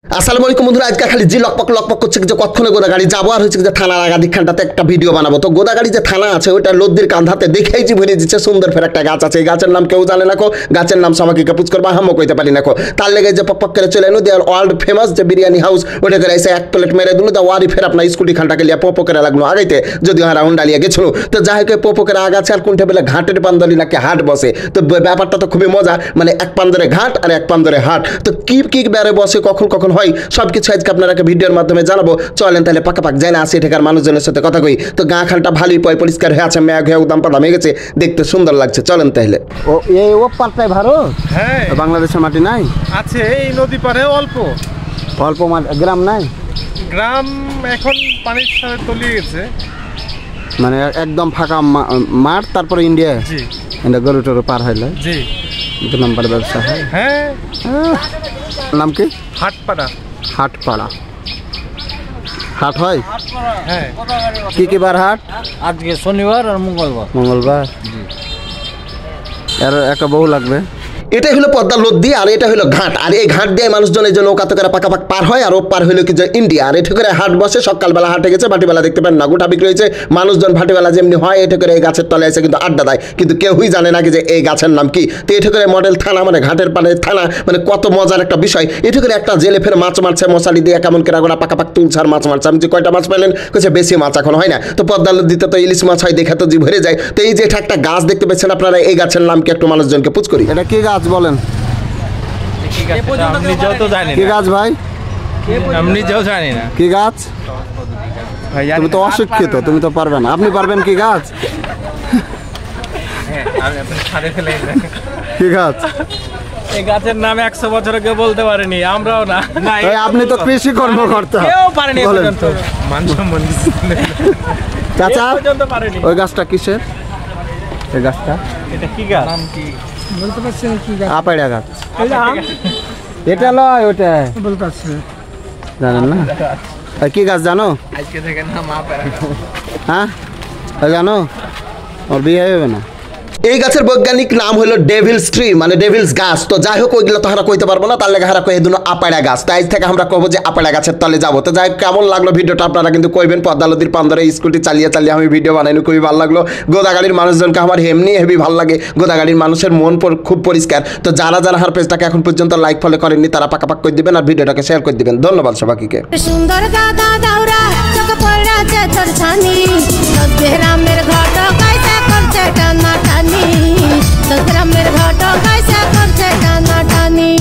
আসসালামু আলাইকুম বন্ধুরা, আজকে খালি জি লকপক করছে যে কতক্ষণে গোদাগাড়ি যাবো আর হচ্ছে যে থানার আগাদিখানটাতে একটা ভিডিও বানাবো। তো গোদাগাড়ি যে থানা আছে ওইটা লদ্দির কান্ধাতে দেখেই জি ভরে দিচ্ছে সুন্দর ফের একটা গাছ আছে। এই গাছের নাম কেউ জানে না কো, গাছের নাম সবাইকে কাপুজ করবা হামও কইতে পারি না কো। তার লেগে যে পক করে চলে এলো দেয়ার ওয়ার্ল্ড ফেমাস যে বিরিয়ানি হাউস ওটা করে এসে এক প্লেট মেরে দিল। তো ওয়ারি ফের আপনার স্কুটি খানটাকে লিয়া পোপো করে লাগলো আগাইতে, যদিও হ্যাঁ রাউন্ড ডালিয়া গেছিল। তো যাই হোক পোপো করে আগাছে আর কোনটা বেলা ঘাটের পান্দলি নাকি হাট বসে। তো ব্যাপারটা তো খুবই মজা, মানে এক পান্দরে ঘাট আর এক পান্দরে হাট। তো কি কি বেড়ে বসে কখন কখন হয় সবকিছু আজকে আপনারা ভিডিওর মাধ্যমে জানাবো। চলেন তাহলে পাকাপাক যাই না আসি এখানকার মানুষজনের সাথে কথা কই। তো গা খানটা ভালোই পরিষ্কার হয়ে আছে, ম্যাগ হয়ে উদাম পাদাম হয়ে গেছে, দেখতে সুন্দর লাগছে। চলেন তাহলে। ও এই ও পারটাই ভারত, হ্যাঁ বাংলাদেশের মাটি নাই আছে, এই নদী পারে অল্প অল্প গ্রাম নাই, গ্রাম এখন পানির সাথে তলিয়ে গেছে, মানে একদম ফাঁকা মাঠ। তারপরে ইন্ডিয়া জি ইন্ডিয়া গরু টরু পার হইলে জি 2 নম্বর ব্যবসা হয়। হ্যাঁ নাম কি? হাটপাড়া। হাটপাড়া হাট হয়, হ্যাঁ কি কি বার হাট? আজকে শনিবার আর মঙ্গলবার। মঙ্গলবার। এর একটা বউ লাগবে। এটাই হলো পদ্মা লদ্দি আর এটা হলো ঘাট। আর এই ঘাট দিয়ে মানুষজন এই যে নৌকাতে করে পাকাপাক পার হয়। আর ও পার হইলো কি যে ইন্ডিয়া। আর এটা করে হাট বসে, সকালবেলা হাটে গেছে, ভাটিবেলা দেখতে পান না গোটা বিক্রি হয়েছে। মানুষজন ভাটিবেলা যেমনি হয় এটা করে এই গাছের তলে এসে কিন্তু আড্ডা দেয়, কিন্তু কেউই জানে না যে এই গাছের নাম কি। তো এটা করে মডেল থানা, মানে ঘাটের পানে থানা, মানে কত মজার একটা বিষয়। এটা করে একটা জেলে ফের মাছ মারছে মশালি দিয়ে, কেমন করে গোড়া পাকাপাক তুলছে আর মাছ মারছে। আমি যে কয়টা মাছ পেলেন কেছে বেশি মাছ এখন হয় না। তো পদ্মা লদ্দিতে তো ইলিশ মাছ হয়, দেখে তো জি ভরে যায়। তো এই যে এটা একটা গাছ দেখতে পাচ্ছেন আপনারা, এই গাছের নাম কি একটু মানুষজনকে পুছ করি। এটা কি গাছ বলেন? নিজেও তো জানি কি গাছ ভাই? আমি নিজেও জানি না কি গাছ। তুমি তো অশিক্ষিত, তুমি তো পারবে না। আপনি পারবেন কি গাছ? কি গাছ? এই গাছের নাম 100 বছর কেউ বলতে পারেনি, আমরাও না। আপনি তো কৃষি কর্মকর্তা, কেউ পারেনি পর্যন্ত। মান সম্মান চাচা পর্যন্ত পারেনি। ওই গাছটা কিসের? এই গাছটা এটা কি গাছ? নাম কি বলতে পারছি না কি গাছ। আপাড়া গাছ। এটা লয় ওটা বলতে পারছি জানেন না? কি গাছ জানো? আজকে থেকে নাম আপাড়া। হ্যাঁ জানো, ওর বিয়ে হবে না। এই গাছের বৈজ্ঞানিক নাম হলো ডেভিলস ট্রি, মানে ডেভিলস গাছ। তো যাই হোক ওইগুলো তো হারা কইতে পারবো না, তার লেগে হারা কয়ে দুনো আপাড়া গাছ। তাই আজ থেকে আমরা কবো যে আপাড়া গাছের তলে যাবো। তো যাই কেমন লাগলো ভিডিওটা আপনারা কিন্তু কইবেন। পদ্মা নদীর পান্দরে স্কুটি চালিয়ে চালিয়ে আমি ভিডিও বানাইনি, খুবই ভালো লাগলো। গোদাগাড়ির মানুষজনকে আমার এমনি হেভি ভালো লাগে। গোদাগাড়ির মানুষের মন খুব পরিষ্কার। তো যারা যারা হার পেজটাকে এখন পর্যন্ত লাইক ফলো করেননি তারা পাকাপাক করে দিবেন আর ভিডিওটাকে শেয়ার করে দিবেন। ধন্যবাদ সবাইকে। সুন্দর দাদা দাউরা চোখ পড়াছে তোর ছানি, গ্রামের ঘট কাইসা করছে টানা টানি, গ্রামের ঘট কাইসা করছে টানা টানি।